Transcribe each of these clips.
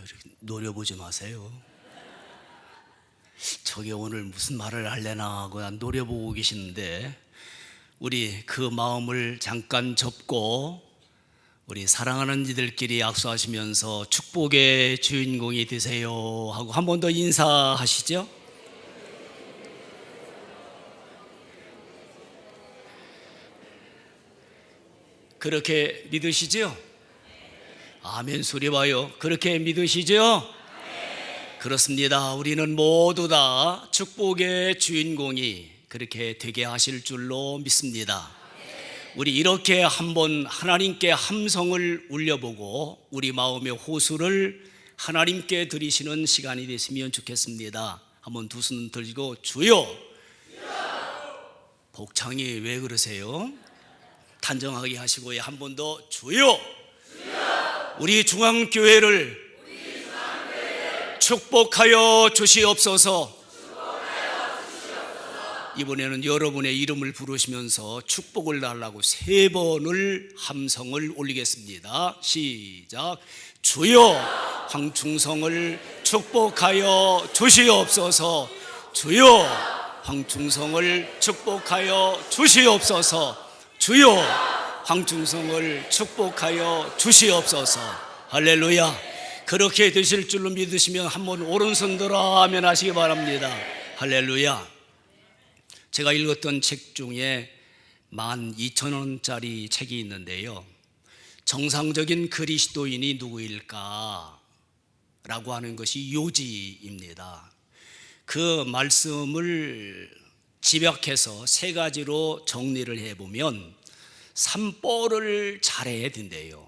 이렇게 노려보지 마세요. 저게 오늘 무슨 말을 할래나 하고 노려보고 계시는데, 우리 그 마음을 잠깐 접고 우리 사랑하는 이들끼리 약속하시면서 축복의 주인공이 되세요 하고 한 번 더 인사하시죠. 그렇게 믿으시죠? 아멘 소리 봐요. 그렇게 믿으시죠? 그렇습니다. 우리는 모두 다 축복의 주인공이 그렇게 되게 하실 줄로 믿습니다. 우리 이렇게 한번 하나님께 함성을 울려보고 우리 마음의 호소를 하나님께 드리시는 시간이 됐으면 좋겠습니다. 한번 두 손 들고 주여. 복창이 왜 그러세요? 단정하게 하시고 한 번 더 주여. 우리 중앙교회를 축복하여 주시옵소서. 이번에는 여러분의 이름을 부르시면서 축복을 달라고 3번을 함성을 올리겠습니다. 시작. 주여, 황충성을 축복하여 주시옵소서. 주여, 황충성을 축복하여 주시옵소서. 주여, 황충성을 축복하여 주시옵소서. 할렐루야. 그렇게 되실 줄로 믿으시면 한번 오른손 들어 아멘 하시기 바랍니다. 할렐루야. 제가 읽었던 책 중에 12,000원짜리 책이 있는데요, 정상적인 그리스도인이 누구일까? 라고 하는 것이 요지입니다. 그 말씀을 집약해서 3가지로 정리를 해보면 3뽀를 잘해야 된대요.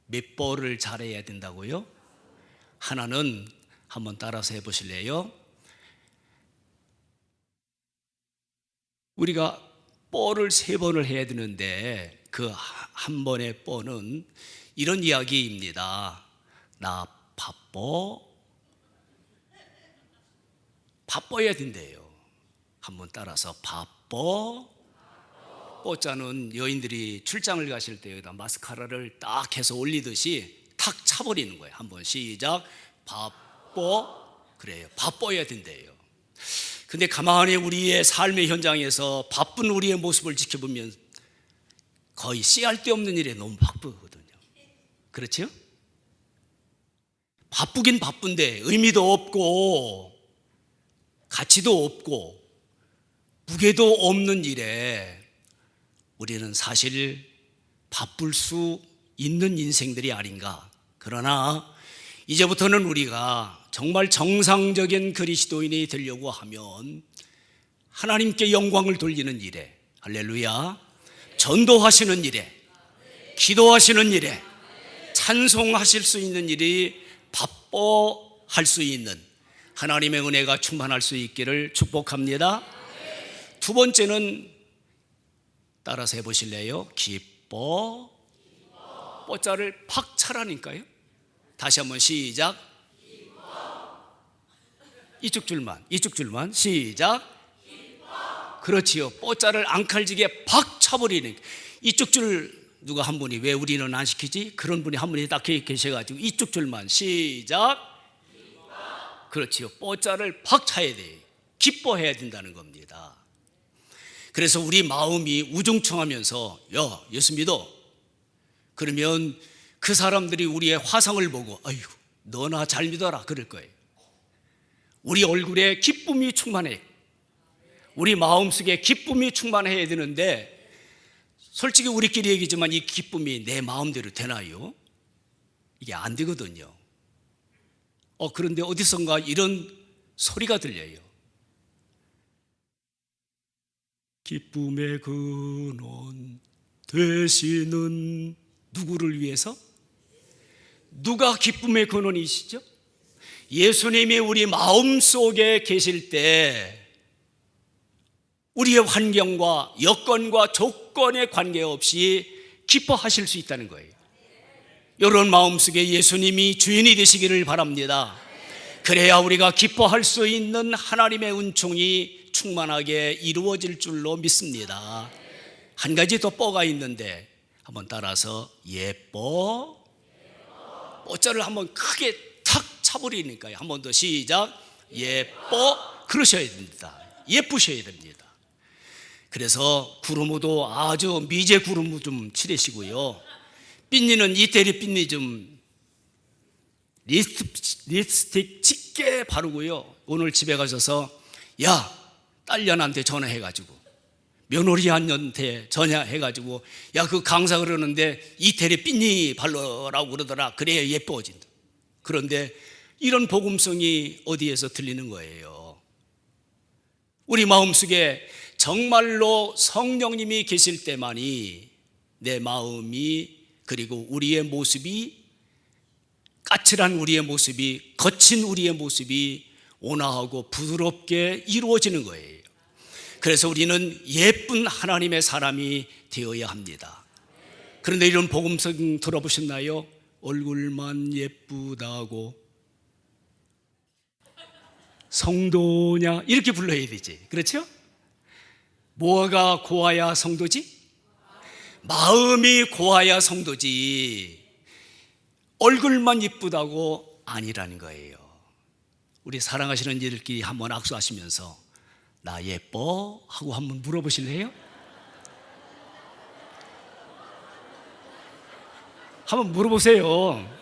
몇 뽀를 잘해야 된다고요? 하나는 한번 따라서 해보실래요? 우리가 뽀를 3번을 해야 되는데 그 한 번의 뽀는 이런 이야기입니다. 나 바빠야 된대요. 한번 따라서 바빠. 뽀자는 여인들이 출장을 가실 때 여기다 마스카라를 딱 해서 올리듯이 탁 차버리는 거예요. 한번 시작. 바빠. 그래요. 바빠야 된대요. 근데 가만히 우리의 삶의 현장에서 바쁜 우리의 모습을 지켜보면 거의 씨알 데 없는 일에 너무 바쁘거든요. 그렇죠? 바쁘긴 바쁜데 의미도 없고 가치도 없고 무게도 없는 일에 우리는 사실 바쁠 수 있는 인생들이 아닌가. 그러나 이제부터는 우리가 정말 정상적인 그리스도인이 되려고 하면 하나님께 영광을 돌리는 일에, 할렐루야, 전도하시는 일에, 기도하시는 일에, 찬송하실 수 있는 일이 바빠할 수 있는 하나님의 은혜가 충만할 수 있기를 축복합니다. 2번째는 따라서 해보실래요? 기뻐. 뽀자를 팍 차라니까요. 다시 한번 시작. 이쪽 줄만 시작. 그렇지요. 뽀자를 앙칼지게 팍 차버리는. 이쪽 줄 누가 한 분이 왜 우리는 안 시키지? 그런 분이 한 분이 딱 계셔가지고 이쪽 줄만 시작. 그렇지요. 뽀자를 팍 차야 돼요. 기뻐해야 된다는 겁니다. 그래서 우리 마음이 우중충하면서 야, 예수 믿어. 그러면 그 사람들이 우리의 화상을 보고 아이고 너나 잘 믿어라 그럴 거예요. 우리 얼굴에 기쁨이 충만해. 우리 마음속에 기쁨이 충만해야 되는데 솔직히 우리끼리 얘기지만 이 기쁨이 내 마음대로 되나요? 이게 안 되거든요. 그런데 어디선가 이런 소리가 들려요. 기쁨의 근원 되시는 누구를 위해서? 누가 기쁨의 근원이시죠? 예수님이 우리 마음속에 계실 때 우리의 환경과 여건과 조건에 관계없이 기뻐하실 수 있다는 거예요. 이런 마음속에 예수님이 주인이 되시기를 바랍니다. 그래야 우리가 기뻐할 수 있는 하나님의 은총이 충만하게 이루어질 줄로 믿습니다. 한 가지 더 뽀가 있는데 한번 따라서 예뻐. 뽀자를 한번 크게 탁 차버리니까요. 한 번 더 시작. 예뻐. 그러셔야 됩니다. 예쁘셔야 됩니다. 그래서 구루무도 아주 미제 구루무 좀 칠하시고요. 삔니는 이태리 삔니 좀 립스틱 짙게 바르고요. 오늘 집에 가셔서 야, 딸년한테 전화해가지고 며느리한테 전화해가지고 야, 그 강사 그러는데 이태리 삔니 바르라고 그러더라. 그래야 예뻐진다. 그런데 이런 복음성이 어디에서 들리는 거예요? 우리 마음속에 정말로 성령님이 계실 때만이 내 마음이, 그리고 우리의 모습이, 까칠한 우리의 모습이, 거친 우리의 모습이 온화하고 부드럽게 이루어지는 거예요. 그래서 우리는 예쁜 하나님의 사람이 되어야 합니다. 그런데 이런 복음성 들어보셨나요? 얼굴만 예쁘다고 성도냐 이렇게 불러야 되지, 그렇죠? 뭐가 고와야 성도지? 마음이 고와야 성도지, 얼굴만 예쁘다고 아니라는 거예요. 우리 사랑하시는 이들끼리 한번 악수하시면서 나 예뻐? 하고 한번 물어보실래요? 한번 물어보세요.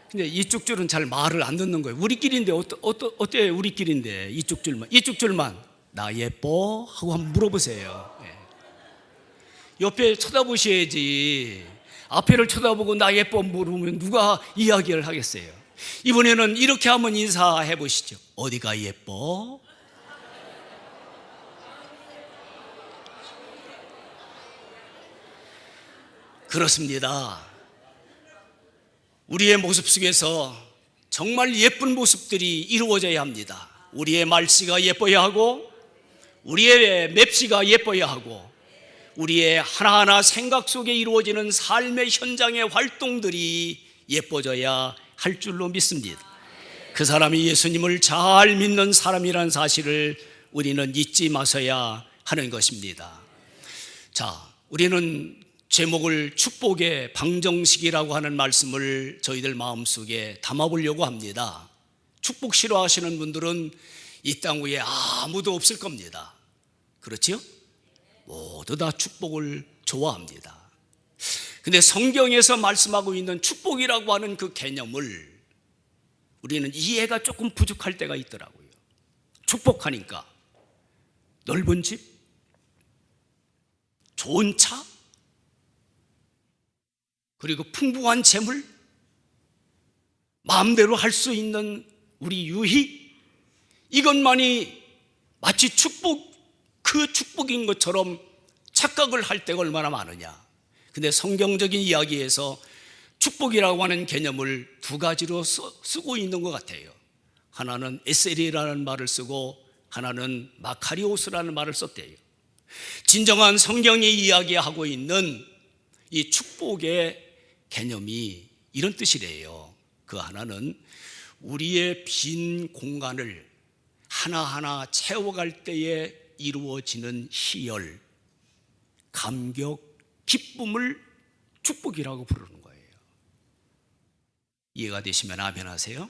근데 이쪽 줄은 잘 말을 안 듣는 거예요. 우리끼리인데 어때 우리끼리인데 이쪽 줄만 나 예뻐? 하고 한번 물어보세요. 옆에 쳐다보셔야지. 앞에를 쳐다보고 나 예뻐 물으면 누가 이야기를 하겠어요? 이번에는 이렇게 한번 인사해 보시죠. 어디가 예뻐? 그렇습니다. 우리의 모습 속에서 정말 예쁜 모습들이 이루어져야 합니다. 우리의 말씨가 예뻐야 하고, 우리의 맵시가 예뻐야 하고, 우리의 하나하나 생각 속에 이루어지는 삶의 현장의 활동들이 예뻐져야 할 줄로 믿습니다. 그 사람이 예수님을 잘 믿는 사람이라는 사실을 우리는 잊지 마셔야 하는 것입니다. 자, 우리는 제목을 축복의 방정식이라고 하는 말씀을 저희들 마음속에 담아보려고 합니다. 축복 싫어하시는 분들은 이 땅 위에 아무도 없을 겁니다. 그렇죠? 모두 다 축복을 좋아합니다. 근데 성경에서 말씀하고 있는 축복이라고 하는 그 개념을 우리는 이해가 조금 부족할 때가 있더라고요. 축복하니까 넓은 집, 좋은 차, 그리고 풍부한 재물, 마음대로 할 수 있는 우리 유희, 이것만이 마치 그 축복인 것처럼 착각을 할 때가 얼마나 많으냐. 근데 성경적인 이야기에서 축복이라고 하는 개념을 두 가지로 쓰고 있는 것 같아요. 하나는 에셀이라는 말을 쓰고 하나는 마카리오스라는 말을 썼대요. 진정한 성경이 이야기하고 있는 이 축복의 개념이 이런 뜻이래요. 그 하나는 우리의 빈 공간을 하나하나 채워갈 때에 이루어지는 희열, 감격, 기쁨을 축복이라고 부르는 거예요. 이해가 되시면 아멘 하세요.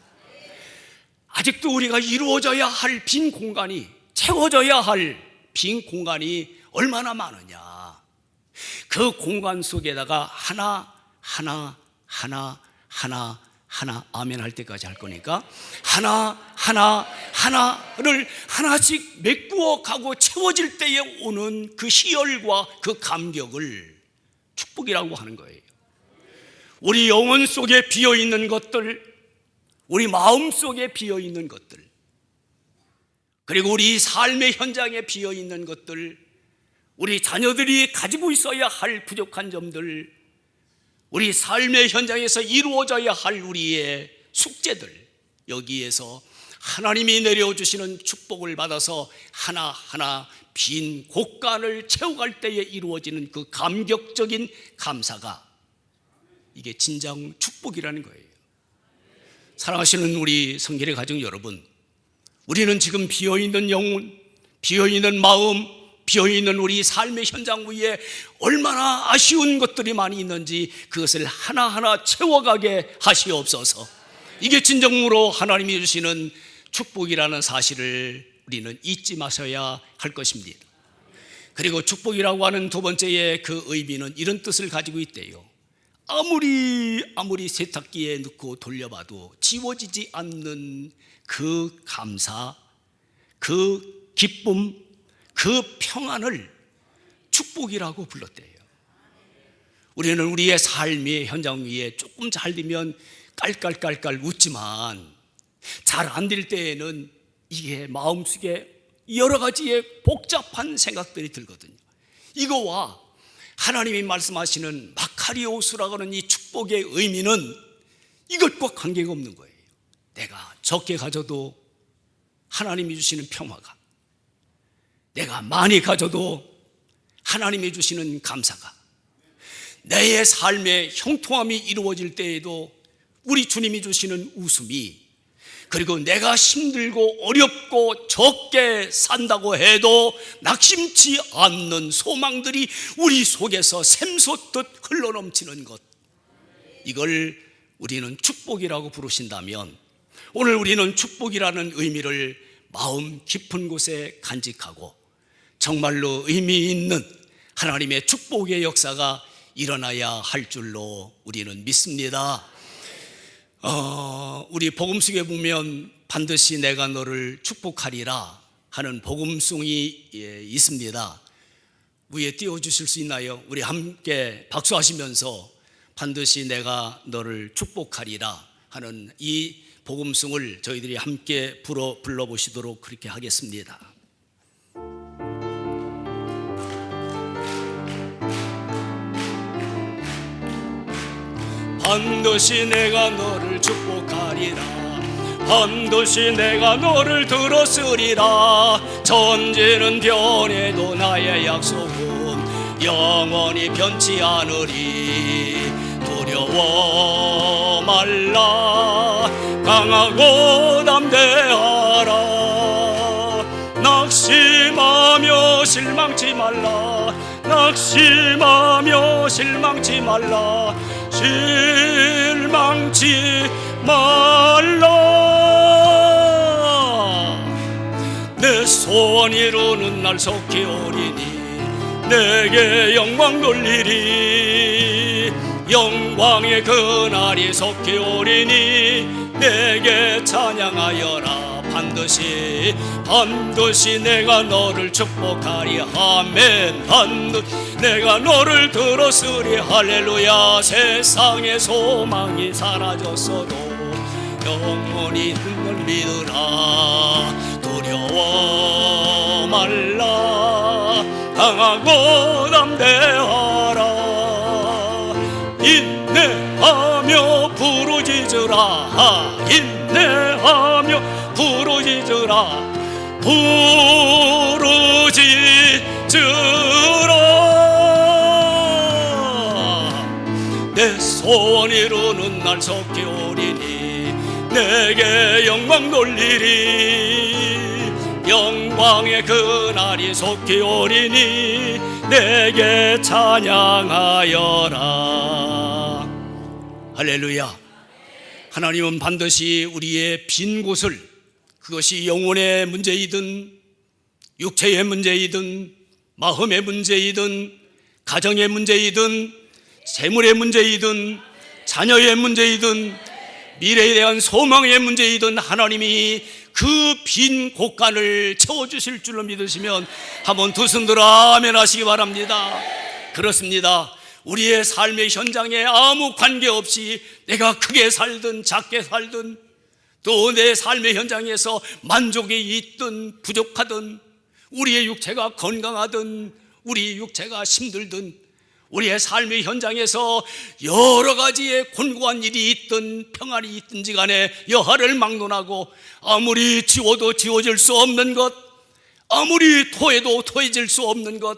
아직도 우리가 이루어져야 할 빈 공간이, 채워져야 할 빈 공간이 얼마나 많으냐. 그 공간 속에다가 하나 아멘 할 때까지 할 거니까 하나를 하나씩 메꾸어 가고 채워질 때에 오는 그 희열과 그 감격을 축복이라고 하는 거예요. 우리 영혼 속에 비어있는 것들, 우리 마음 속에 비어있는 것들, 그리고 우리 삶의 현장에 비어있는 것들, 우리 자녀들이 가지고 있어야 할 부족한 점들, 우리 삶의 현장에서 이루어져야 할 우리의 숙제들, 여기에서 하나님이 내려주시는 축복을 받아서 하나하나 빈 곳간을 채워갈 때에 이루어지는 그 감격적인 감사가, 이게 진정 축복이라는 거예요. 사랑하시는 우리 성결의 가정 여러분, 우리는 지금 비어있는 영혼, 비어있는 마음, 비어있는 우리 삶의 현장 위에 얼마나 아쉬운 것들이 많이 있는지 그것을 하나하나 채워가게 하시옵소서. 이게 진정으로 하나님이 주시는 축복이라는 사실을 우리는 잊지 마셔야 할 것입니다. 그리고 축복이라고 하는 두 번째의 그 의미는 이런 뜻을 가지고 있대요. 아무리 세탁기에 넣고 돌려봐도 지워지지 않는 그 감사, 그 기쁨, 그 평안을 축복이라고 불렀대요. 우리는 우리의 삶의 현장 위에 조금 잘 되면 깔깔깔깔 웃지만 잘 안 될 때에는 이게 마음속에 여러 가지의 복잡한 생각들이 들거든요. 이거와 하나님이 말씀하시는 마카리오스라고 하는 이 축복의 의미는 이것과 관계가 없는 거예요. 내가 적게 가져도 하나님이 주시는 평화가, 내가 많이 가져도 하나님이 주시는 감사가, 내 삶의 형통함이 이루어질 때에도 우리 주님이 주시는 웃음이, 그리고 내가 힘들고 어렵고 적게 산다고 해도 낙심치 않는 소망들이 우리 속에서 샘솟듯 흘러넘치는 것, 이걸 우리는 축복이라고 부르신다면 오늘 우리는 축복이라는 의미를 마음 깊은 곳에 간직하고 정말로 의미 있는 하나님의 축복의 역사가 일어나야 할 줄로 우리는 믿습니다. 우리 복음송에 보면 반드시 내가 너를 축복하리라 하는 복음송이 있습니다. 위에 띄워주실 수 있나요? 우리 함께 박수하시면서 반드시 내가 너를 축복하리라 하는 이 복음송을 저희들이 함께 불러보시도록 그렇게 하겠습니다. 반드시 내가 너를 축복하리라, 반드시 내가 너를 들었으리라. 전제는 변해도 나의 약속은 영원히 변치 않으리. 두려워 말라, 강하고 담대하라. 낙심하며 실망치 말라, 낙심하며 실망치 말라, 실망치 말라. 내 소원 이루는 날 속히 오리니 내게 영광 돌리리. 영광의 그날이 속히 오리니 내게 찬양하여라. 반드시 내가 너를 축복하리. 아멘. 반드시 내가 너를 들었으리. 할렐루야. 세상의 소망이 사라졌어도 영원히 널 믿으라. 두려워 말라, 강하고 담대하라. 인내하며 부르짖으라, 인내하며 부르짖으라, 부르짖으라. 내 소원 이루는 날 속히 오리니 내게 영광 돌리리. 영광의 그날이 속히 오리니 내게 찬양하여라. 할렐루야. 하나님은 반드시 우리의 빈 곳을, 그것이 영혼의 문제이든 육체의 문제이든 마음의 문제이든 가정의 문제이든 재물의 문제이든 자녀의 문제이든 미래에 대한 소망의 문제이든 하나님이 그 빈 곳간을 채워주실 줄로 믿으시면 한번 두 손 들어 아멘 하시기 바랍니다. 그렇습니다. 우리의 삶의 현장에 아무 관계없이 내가 크게 살든 작게 살든 또 내 삶의 현장에서 만족이 있든 부족하든 우리의 육체가 건강하든 우리 육체가 힘들든 우리의 삶의 현장에서 여러 가지의 곤고한 일이 있든 평안이 있든지 간에 여하를 막론하고 아무리 지워도 지워질 수 없는 것, 아무리 토해도 토해질 수 없는 것,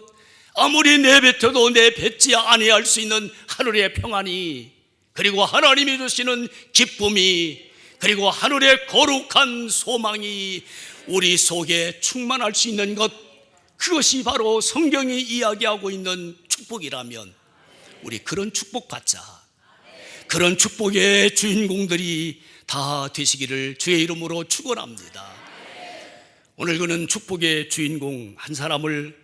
아무리 내뱉어도 내뱉지 아니할 수 있는 하늘의 평안이, 그리고 하나님이 주시는 기쁨이, 그리고 하늘의 거룩한 소망이 우리 속에 충만할 수 있는 것, 그것이 바로 성경이 이야기하고 있는 축복이라면 우리 그런 축복 받자. 그런 축복의 주인공들이 다 되시기를 주의 이름으로 축원합니다. 오늘 그는 축복의 주인공 한 사람을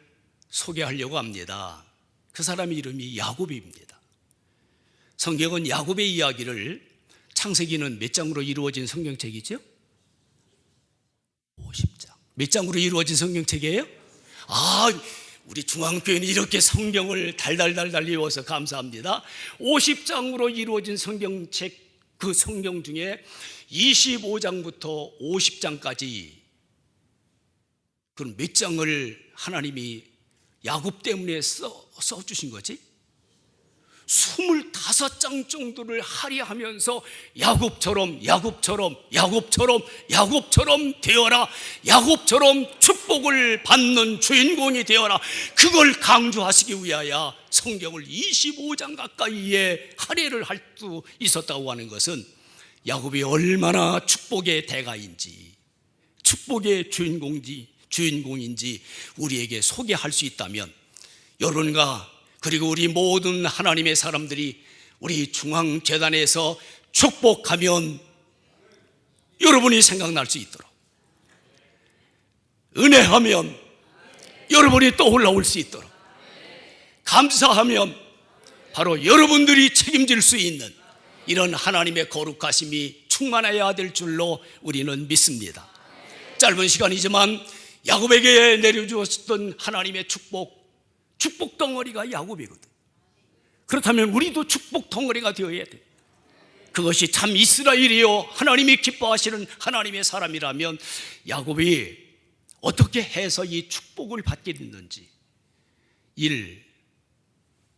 소개하려고 합니다. 그 사람의 이름이 야곱입니다. 성경은 야곱의 이야기를, 창세기는 몇 장으로 이루어진 성경책이죠? 50장. 몇 장으로 이루어진 성경책이에요? 우리 중앙교회는 이렇게 성경을 달달달달 외워서 감사합니다. 50장으로 이루어진 성경책, 그 성경 중에 25장부터 50장까지 그럼 몇 장을 하나님이 야곱 때문에 써주신 거지? 25장 정도를 할애하면서 야곱처럼 되어라, 야곱처럼 축복을 받는 주인공이 되어라, 그걸 강조하시기 위하여 성경을 25장 가까이에 할애를 할 수 있었다고 하는 것은 야곱이 얼마나 축복의 대가인지, 축복의 주인공인지 우리에게 소개할 수 있다면, 여러분과 그리고 우리 모든 하나님의 사람들이 우리 중앙재단에서 축복하면 여러분이 생각날 수 있도록, 은혜하면 여러분이 떠올라올 수 있도록, 감사하면 바로 여러분들이 책임질 수 있는 이런 하나님의 거룩하심이 충만해야 될 줄로 우리는 믿습니다. 짧은 시간이지만 야곱에게 내려주었던 하나님의 축복 덩어리가 야곱이거든. 그렇다면 우리도 축복 덩어리가 되어야 돼. 그것이 참 이스라엘이요 하나님이 기뻐하시는 하나님의 사람이라면 야곱이 어떻게 해서 이 축복을 받게 됐는지, 1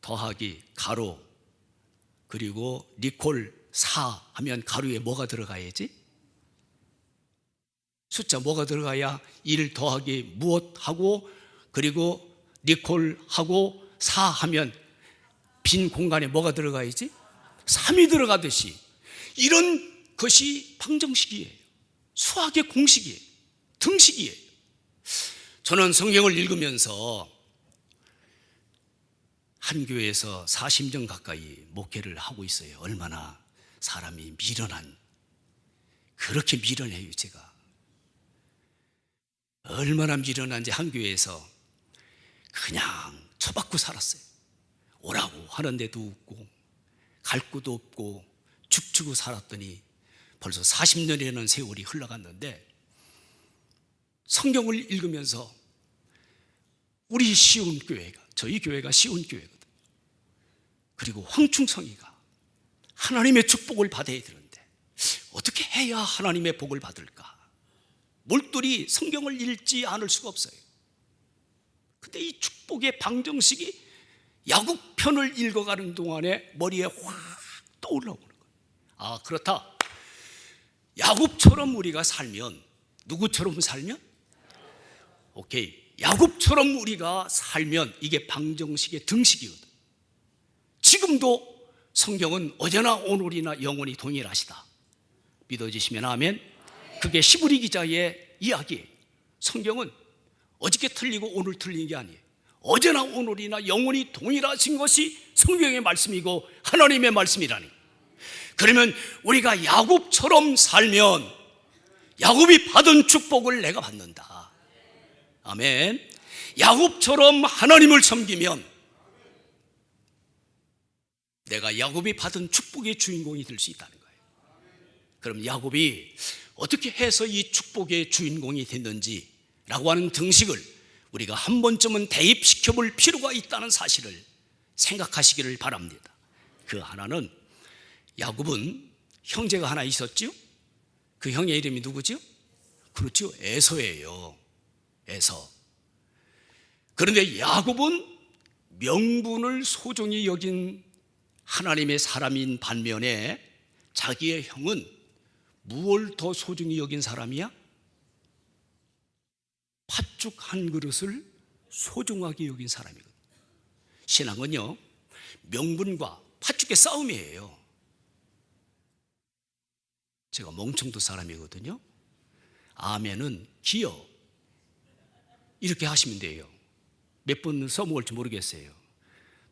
더하기 가로 그리고 니콜 4 하면 가로에 뭐가 들어가야지? 숫자 뭐가 들어가야 1 더하기 무엇 하고 그리고 니콜 하고 4 하면 빈 공간에 뭐가 들어가야지? 3이 들어가듯이 이런 것이 방정식이에요. 수학의 공식이에요. 등식이에요. 저는 성경을 읽으면서 한 교회에서 40년 가까이 목회를 하고 있어요. 얼마나 사람이 미련한, 그렇게 미련해요. 제가 얼마나 미련한지 한 교회에서 그냥 처박고 살았어요. 오라고 하는데도 없고 갈 곳도 없고 죽치고 살았더니 벌써 40년이라는 세월이 흘러갔는데, 성경을 읽으면서 우리 시온 교회가, 저희 교회가 시온 교회거든. 그리고 황충성이가 하나님의 축복을 받아야 되는데 어떻게 해야 하나님의 복을 받을까? 몰두리 성경을 읽지 않을 수가 없어요. 근데 이 축복의 방정식이 야곱 편을 읽어가는 동안에 머리에 확 떠올라오는 거예요. 그렇다. 야곱처럼 우리가 살면, 누구처럼 살면? 오케이. 야곱처럼 우리가 살면 이게 방정식의 등식이거든. 지금도 성경은 어제나 오늘이나 영원히 동일하시다. 믿어지시면 아멘. 그게 시브리 기자의 이야기예요. 성경은 어저께 틀리고 오늘 틀린 게 아니에요. 어제나 오늘이나 영원히 동일하신 것이 성경의 말씀이고 하나님의 말씀이라니. 그러면 우리가 야곱처럼 살면 야곱이 받은 축복을 내가 받는다. 아멘. 야곱처럼 하나님을 섬기면 내가 야곱이 받은 축복의 주인공이 될 수 있다는 거예요. 그럼 야곱이 어떻게 해서 이 축복의 주인공이 됐는지 라고 하는 등식을 우리가 한 번쯤은 대입시켜 볼 필요가 있다는 사실을 생각하시기를 바랍니다. 그 하나는, 야곱은 형제가 하나 있었지요? 그 형의 이름이 누구지요? 그렇죠, 에서예요. 에서. 그런데 야곱은 명분을 소중히 여긴 하나님의 사람인 반면에 자기의 형은 무엇을 더 소중히 여긴 사람이야? 팥죽 한 그릇을 소중하게 여긴 사람이거든요. 신앙은요, 명분과 팥죽의 싸움이에요. 제가 멍청도 사람이거든요. 아멘은 기여 이렇게 하시면 돼요. 몇 번 써먹을지 모르겠어요.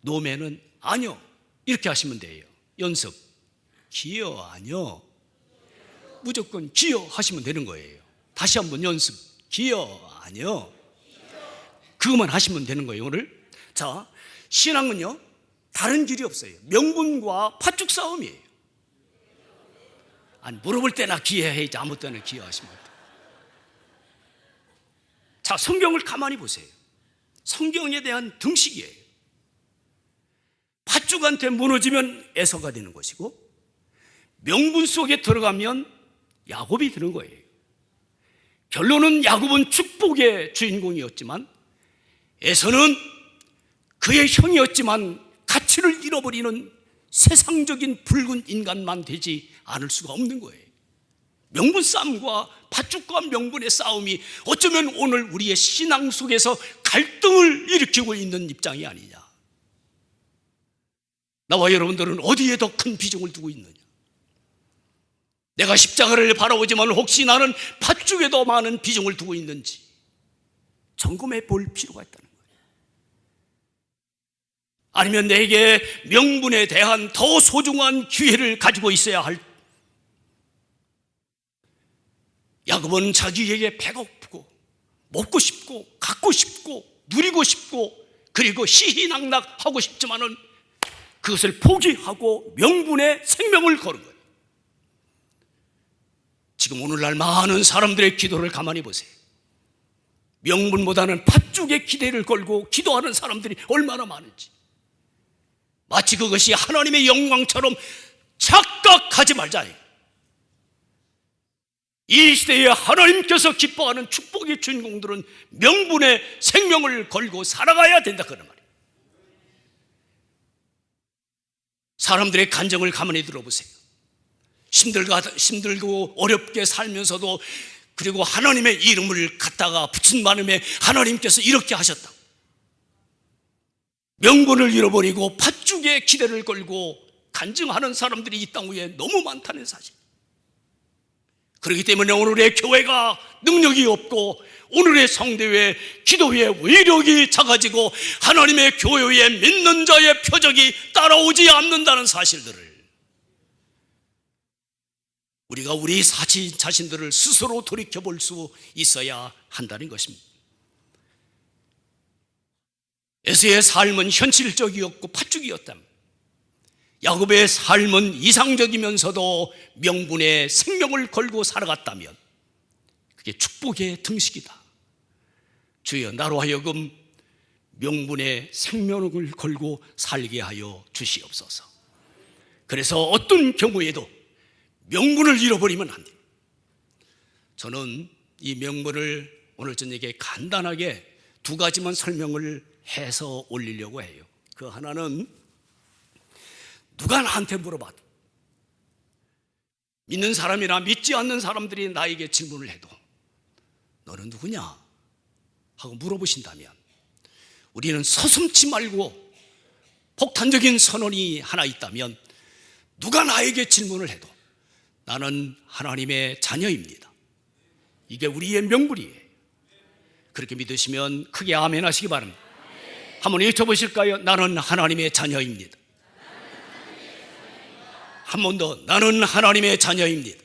노매는 아니요 이렇게 하시면 돼요. 연습 기여 아니요 무조건 기여 하시면 되는 거예요. 다시 한번 연습 기여 아니요 그것만 하시면 되는 거예요. 오늘 자, 신앙은요 다른 길이 없어요. 명분과 팥죽 싸움이에요. 아니 물어볼 때나 기여해야지 아무 때나 기여하시면 돼요. 자, 성경을 가만히 보세요. 성경에 대한 등식이에요. 팥죽한테 무너지면 에서가 되는 것이고 명분 속에 들어가면 야곱이 되는 거예요. 결론은 야곱은 축복의 주인공이었지만 에서는 그의 형이었지만 가치를 잃어버리는 세상적인 붉은 인간만 되지 않을 수가 없는 거예요. 명분 싸움과 팥죽과 명분의 싸움이 어쩌면 오늘 우리의 신앙 속에서 갈등을 일으키고 있는 입장이 아니냐. 나와 여러분들은 어디에 더 큰 비중을 두고 있느냐. 내가 십자가를 바라보지만 혹시 나는 팥죽에 더 많은 비중을 두고 있는지 점검해 볼 필요가 있다는 거예요. 아니면 내게 명분에 대한 더 소중한 기회를 가지고 있어야 할. 야곱은 자기에게 배가 고프고 먹고 싶고 갖고 싶고 누리고 싶고 그리고 시희낙낙하고 싶지만은 그것을 포기하고 명분에 생명을 거는 거예요. 지금 오늘날 많은 사람들의 기도를 가만히 보세요. 명분보다는 팥죽에 기대를 걸고 기도하는 사람들이 얼마나 많은지. 마치 그것이 하나님의 영광처럼 착각하지 말자니. 이 시대에 하나님께서 기뻐하는 축복의 주인공들은 명분에 생명을 걸고 살아가야 된다 그런 말이에요. 사람들의 간정을 가만히 들어보세요. 힘들고 어렵게 살면서도 그리고 하나님의 이름을 갖다가 붙인 마음에 하나님께서 이렇게 하셨다. 명분을 잃어버리고 팥죽에 기대를 걸고 간증하는 사람들이 이 땅 위에 너무 많다는 사실. 그렇기 때문에 오늘의 교회가 능력이 없고 오늘의 성대회, 기도회의 위력이 작아지고 하나님의 교회에 믿는 자의 표적이 따라오지 않는다는 사실들을 우리가 우리 자신들을 스스로 돌이켜볼 수 있어야 한다는 것입니다. 에서의 삶은 현실적이었고 팥죽이었다면 야곱의 삶은 이상적이면서도 명분에 생명을 걸고 살아갔다면 그게 축복의 등식이다. 주여 나로 하여금 명분에 생명을 걸고 살게 하여 주시옵소서. 그래서 어떤 경우에도 명분을 잃어버리면 안 돼요. 저는 이 명분을 오늘 저녁에 간단하게 두 가지만 설명을 해서 올리려고 해요. 그 하나는 누가 나한테 물어봐도 믿는 사람이나 믿지 않는 사람들이 나에게 질문을 해도 너는 누구냐 하고 물어보신다면 우리는 서슴지 말고 폭탄적인 선언이 하나 있다면 누가 나에게 질문을 해도 나는 하나님의 자녀입니다. 이게 우리의 명분이에요. 그렇게 믿으시면 크게 아멘 하시기 바랍니다. 한번 외쳐보실까요? 나는 하나님의 자녀입니다. 한 번 더 나는 하나님의 자녀입니다.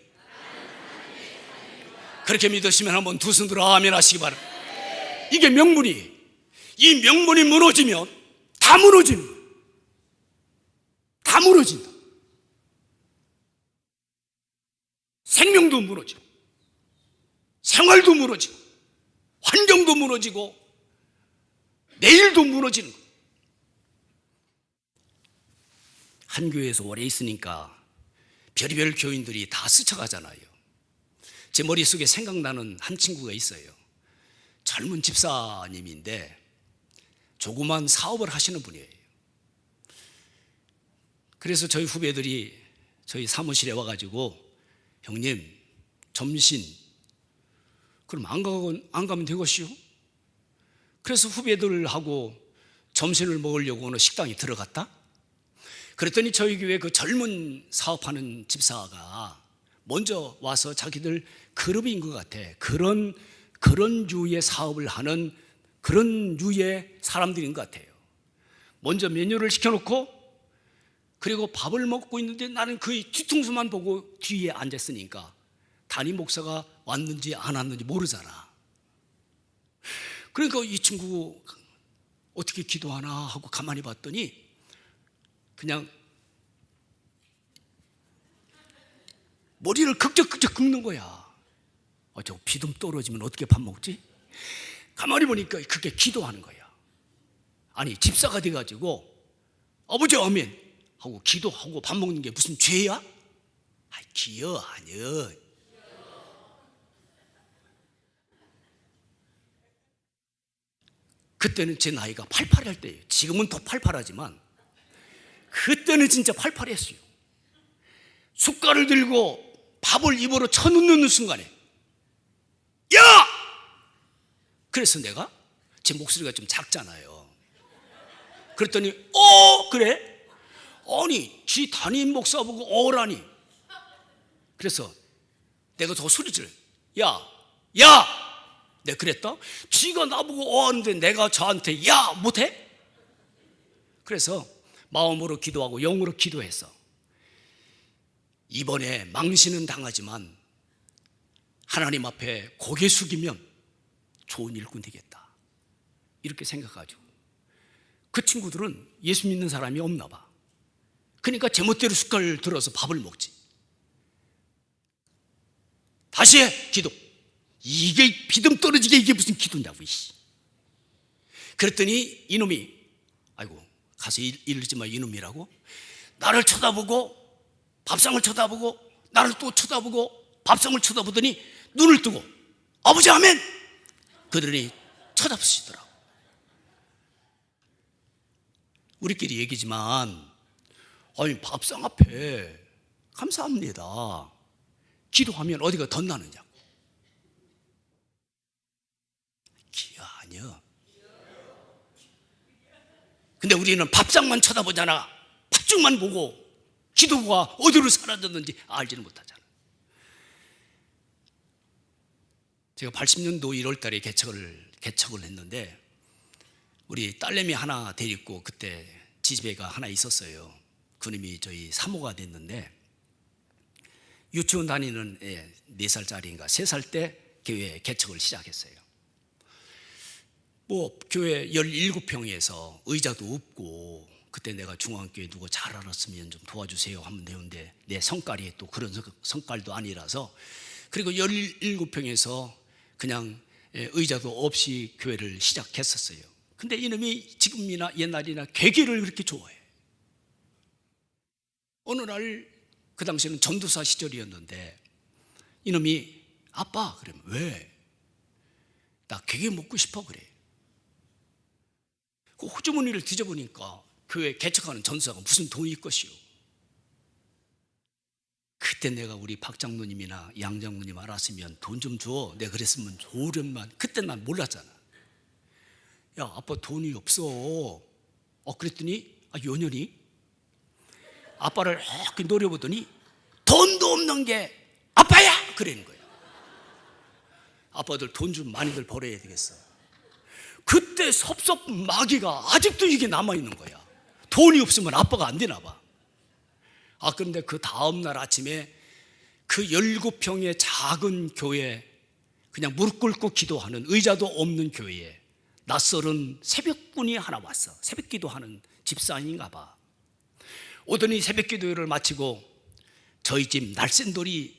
그렇게 믿으시면 한번 두 손 들어 아멘 하시기 바랍니다. 이게 명분이에요. 이 명분이 무너지면 다 무너지는 거예요. 다 무너진다. 생명도 무너지고 생활도 무너지고 환경도 무너지고 내일도 무너지는 거예요. 한 교회에서 오래 있으니까 별의별 교인들이 다 스쳐가잖아요. 제 머릿속에 생각나는 한 친구가 있어요. 젊은 집사님인데 조그만 사업을 하시는 분이에요. 그래서 저희 후배들이 저희 사무실에 와가지고 형님 점심 그럼 안 가면 되겠시요? 그래서 후배들하고 점심을 먹으려고 어느 식당에 들어갔다. 그랬더니 저희 교회 그 젊은 사업하는 집사가 먼저 와서 자기들 그룹인 것 같아. 그런 주의 사업을 하는 그런 유의 사람들인 것 같아요. 먼저 메뉴를 시켜놓고 그리고 밥을 먹고 있는데 나는 그 뒤통수만 보고 뒤에 앉았으니까 담임 목사가 왔는지 안 왔는지 모르잖아. 그러니까 이 친구 어떻게 기도하나 하고 가만히 봤더니 그냥 머리를 극적극적 긁는 거야. 저 비듬 떨어지면 어떻게 밥 먹지? 가만히 보니까 그게 기도하는 거야. 아니 집사가 돼가지고 아버지 아멘 하고 기도하고 밥 먹는 게 무슨 죄야? 기여 아니여. 그때는 제 나이가 88할 때예요. 지금은 더 팔팔하지만 그때는 진짜 팔팔했어요. 숟갈을 들고 밥을 입으로 쳐넣는 순간에 야! 그래서 내가 제 목소리가 좀 작잖아요. 그랬더니 그래? 아니 지 담임 목사 보고 어라니. 그래서 내가 더 소리 질러. 야! 내가 그랬다? 지가 나보고 하는데 내가 저한테 야! 못해? 그래서 마음으로 기도하고 영으로 기도했어. 이번에 망신은 당하지만 하나님 앞에 고개 숙이면 좋은 일꾼 되겠다 이렇게 생각하죠. 그 친구들은 예수 믿는 사람이 없나 봐. 그러니까 제멋대로 숟갈 들어서 밥을 먹지. 다시 해 기도. 이게 비듬 떨어지게 이게 무슨 기도냐고. 그랬더니 이놈이 아이고 가서 이러지 마 이놈이라고 나를 쳐다보고 밥상을 쳐다보고 나를 또 쳐다보고 밥상을 쳐다보더니 눈을 뜨고 아버지 아멘 그러더니 쳐다보시더라고. 우리끼리 얘기지만 아니 밥상 앞에 감사합니다 기도하면 어디가 덧나느냐고. 기야 아니야. 근데 우리는 밥상만 쳐다보잖아. 밥상만 보고 기도가 어디로 사라졌는지 알지는 못하잖아. 제가 80년도 1월 달에 개척을 했는데 우리 딸내미 하나 데리고 그때 지지배가 하나 있었어요. 그놈이 저희 사모가 됐는데 유치원 다니는 4살짜리인가 3살 때 교회 개척을 시작했어요. 교회 17평에서 의자도 없고 그때 내가 중앙교회 누구 잘 알았으면 좀 도와주세요 하면 되는데 내 성깔이 또 그런 성깔도 아니라서 그리고 17평에서 그냥 의자도 없이 교회를 시작했었어요. 근데 이놈이 지금이나 옛날이나 괴기를 그렇게 좋아해. 어느 날 그 당시에는 전도사 시절이었는데 이놈이 아빠 그러면 왜? 나 괴기 먹고 싶어 그래. 그 호주머니를 뒤져보니까 교회 개척하는 전도사가 무슨 돈이 있것이요. 그때 내가 우리 박 장로님이나 양 장로님 알았으면 돈 좀 줘. 내가 그랬으면 좋으련만. 그때 난 몰랐잖아. 야 아빠 돈이 없어. 그랬더니 요년이 아빠를 이렇게 노려보더니 돈도 없는 게 아빠야 그러는 거야. 아빠들 돈 좀 많이들 벌어야 되겠어. 그때 섭섭 마귀가 아직도 이게 남아있는 거야. 돈이 없으면 아빠가 안 되나 봐. 그런데 그 다음날 아침에 그 17평의 작은 교회 그냥 무릎 꿇고 기도하는 의자도 없는 교회에 낯설은 새벽꾼이 하나 왔어. 새벽 기도하는 집사인가 봐. 오더니 새벽 기도를 마치고 저희 집 날쌘돌이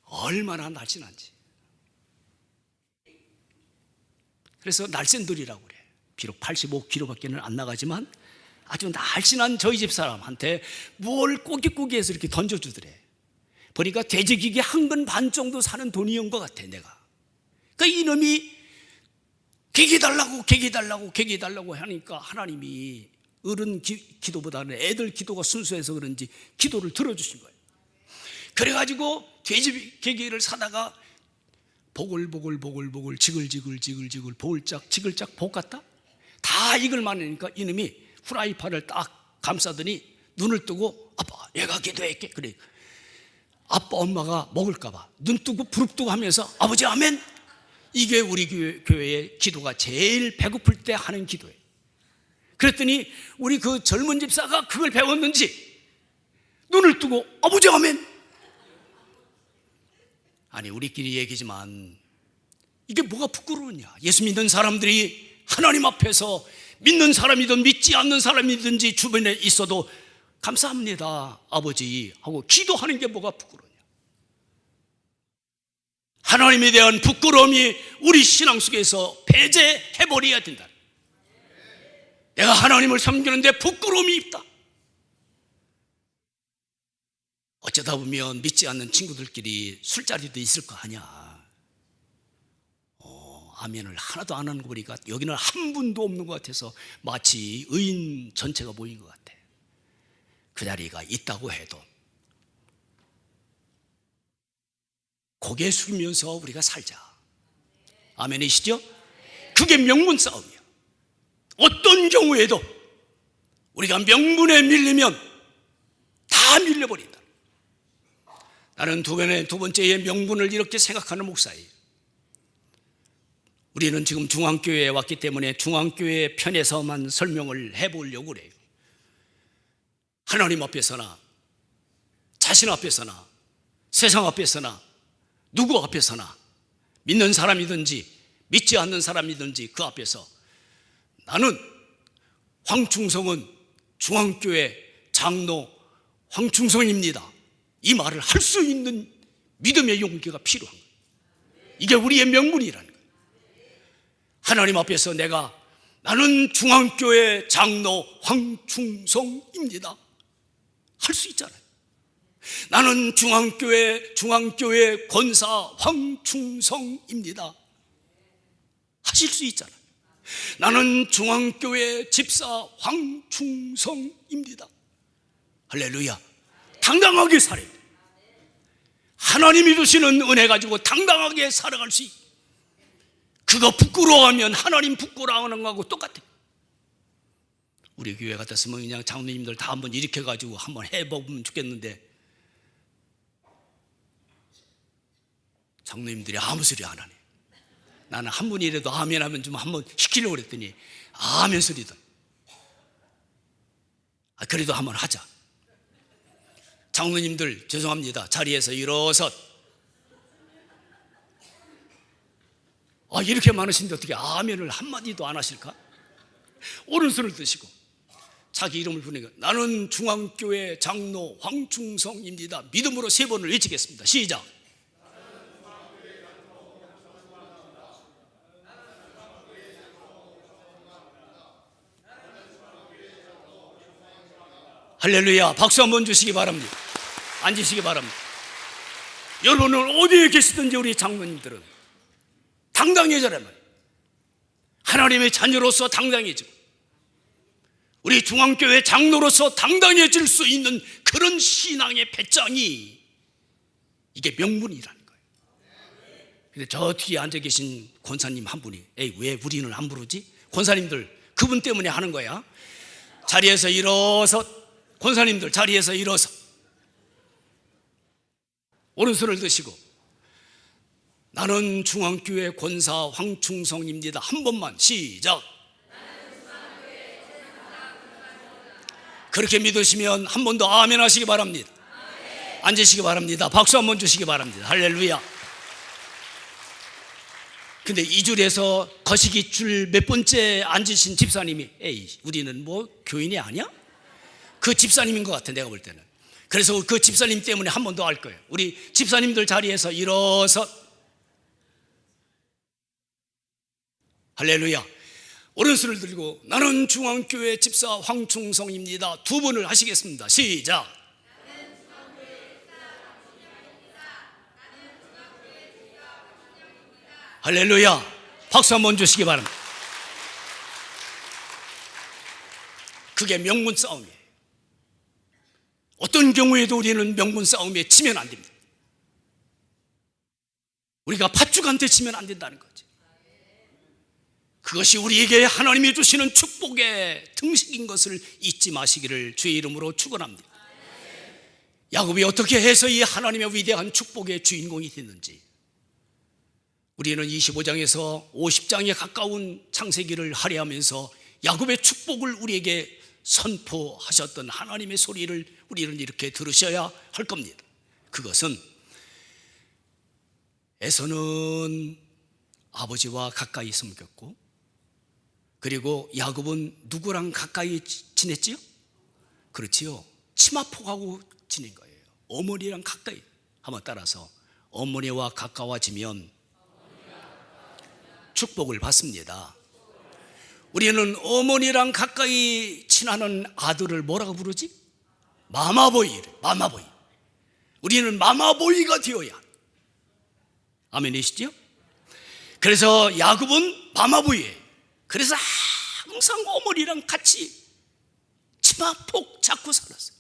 얼마나 날씬한지. 그래서 날쌘돌이라고 그래. 비록 85kg밖에 안 나가지만 아주 날씬한 저희 집 사람한테 뭘 꼬깃꼬깃해서 이렇게 던져주더래. 보니까 돼지기계 한 근 반 정도 사는 돈이온 것 같아 내가. 그러니까 이놈이 계기 달라고 하니까 하나님이 어른 기도보다는 애들 기도가 순수해서 그런지 기도를 들어주신 거예요. 그래가지고 돼지 계기를 사다가 보글보글 지글지글 볼짝 지글짝 볶았다. 다 익을 만하니까 이놈이 후라이팬을 딱 감싸더니 눈을 뜨고 아빠 내가 기도할게 그래. 아빠 엄마가 먹을까 봐 눈 뜨고 부릅뜨고 하면서 아버지 아멘 이게 우리 교회의 기도가 제일 배고플 때 하는 기도예요. 그랬더니 우리 그 젊은 집사가 그걸 배웠는지 눈을 뜨고 아버지 아멘. 아니 우리끼리 얘기지만 이게 뭐가 부끄러우냐. 예수 믿는 사람들이 하나님 앞에서 믿는 사람이든 믿지 않는 사람이든지 주변에 있어도 감사합니다 아버지 하고 기도하는 게 뭐가 부끄러우냐. 하나님에 대한 부끄러움이 우리 신앙 속에서 배제해버려야 된다. 내가 하나님을 섬기는데 부끄러움이 있다. 어쩌다 보면 믿지 않는 친구들끼리 술자리도 있을 거 아니야. 아멘을 하나도 안 하는 거 보니까 여기는 한 분도 없는 것 같아서 마치 의인 전체가 모인 것 같아. 그 자리가 있다고 해도 고개 숙이면서 우리가 살자. 아멘이시죠? 그게 명분 싸움이야. 어떤 경우에도 우리가 명분에 밀리면 다 밀려버린다. 나는 두 번째의 명분을 이렇게 생각하는 목사예요. 우리는 지금 중앙교회에 왔기 때문에 중앙교회 편에서만 설명을 해보려고 그래요. 하나님 앞에서나 자신 앞에서나 세상 앞에서나 누구 앞에서나 믿는 사람이든지 믿지 않는 사람이든지 그 앞에서 나는 황충성은 중앙교회 장로 황충성입니다, 이 말을 할 수 있는 믿음의 용기가 필요한 거예요. 이게 우리의 명분이라는 거예요. 하나님 앞에서 나는 중앙교회 장로 황충성입니다 할 수 있잖아요. 나는 중앙교회 권사 황충성입니다 하실 수 있잖아요. 나는 중앙교회 집사 황충성입니다. 할렐루야. 당당하게 살아야 돼. 하나님이 주시는 은혜 가지고 당당하게 살아갈 수 있어요. 그거 부끄러워하면 하나님 부끄러워하는 거하고 똑같아요. 우리 교회 같았으면 그냥 장로님들 다 한번 일으켜가지고 한번 해보면 좋겠는데 장로님들이 아무 소리 안 하네. 나는 한 분이라도 아멘 하면 좀 한번 시키려고 그랬더니 아멘 소리든. 그래도 한번 하자. 장로님들 죄송합니다. 자리에서 일어서. 이렇게 많으신데 어떻게 아멘을 한마디도 안 하실까? 오른손을 드시고 자기 이름을 부르니까 나는 중앙교회 장로 황충성입니다. 믿음으로 3번을 외치겠습니다. 시작. 할렐루야. 박수 한번 주시기 바랍니다. 앉으시기 바랍니다. 여러분은 어디에 계시든지 우리 장로님들은 당당해져라 말이에요. 하나님의 자녀로서 당당해지고 우리 중앙교회 장로로서 당당해질 수 있는 그런 신앙의 배짱이 이게 명분이라는 거예요. 근데 저 뒤에 앉아 계신 권사님 한 분이 왜 우리는 안 부르지? 권사님들 그분 때문에 하는 거야. 자리에서 일어서 권사님들 자리에서 일어서 오른손을 드시고 나는 중앙교회 권사 황충성입니다. 한 번만 시작. 그렇게 믿으시면 한 번 더 아멘 하시기 바랍니다. 앉으시기 바랍니다. 박수 한 번 주시기 바랍니다. 할렐루야. 근데 이 줄에서 거시기 줄 몇 번째 앉으신 집사님이 우리는 뭐 교인이 아니야? 그 집사님인 것 같아 내가 볼 때는. 그래서 그 집사님 때문에 한 번 더 할 거예요. 우리 집사님들 자리에서 일어서 할렐루야. 오른손을 들고 나는 중앙교회 집사 황충성입니다. 2번을 하시겠습니다. 시작. 할렐루야. 박수 한번 주시기 바랍니다. 그게 명분 싸움이에요. 어떤 경우에도 우리는 명분 싸움에 치면 안 됩니다. 우리가 팥죽한테 치면 안 된다는 거지. 그것이 우리에게 하나님이 주시는 축복의 등식인 것을 잊지 마시기를 주의 이름으로 축원합니다. 야곱이 어떻게 해서 이 하나님의 위대한 축복의 주인공이 됐는지 우리는 25장에서 50장에 가까운 창세기를 할애하면서 야곱의 축복을 우리에게 선포하셨던 하나님의 소리를 우리는 이렇게 들으셔야 할 겁니다. 그것은 에서는 아버지와 가까이 섬겼고, 그리고 야곱은 누구랑 가까이 지냈지요? 그렇지요. 치마폭하고 지낸 거예요. 어머니랑 가까이. 한번 따라서, 어머니와 가까워지면 축복을 받습니다. 우리는 어머니랑 가까이 친하는 아들을 뭐라고 부르지? 마마보이. 마마보이. 우리는 마마보이가 되어야. 아멘이시죠? 그래서 야곱은 마마보이예요. 그래서 항상 어머니랑 같이 치마폭 잡고 살았어요.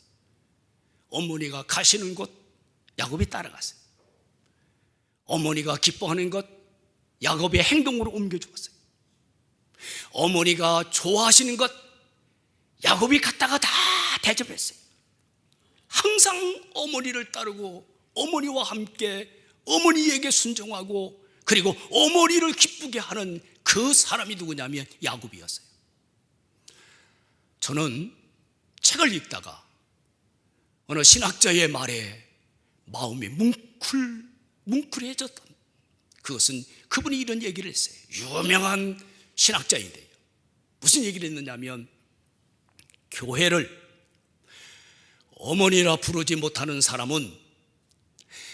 어머니가 가시는 곳 야곱이 따라갔어요. 어머니가 기뻐하는 것 야곱의 행동으로 옮겨주었어요. 어머니가 좋아하시는 것 야곱이 갖다가 다 대접했어요. 항상 어머니를 따르고 어머니와 함께 어머니에게 순종하고, 그리고 어머니를 기쁘게 하는 그 사람이 누구냐면 야곱이었어요. 저는 책을 읽다가 어느 신학자의 말에 마음이 뭉클해졌던, 그것은 그분이 이런 얘기를 했어요. 유명한 신학자인데요. 무슨 얘기를 했느냐면, 교회를 어머니라 부르지 못하는 사람은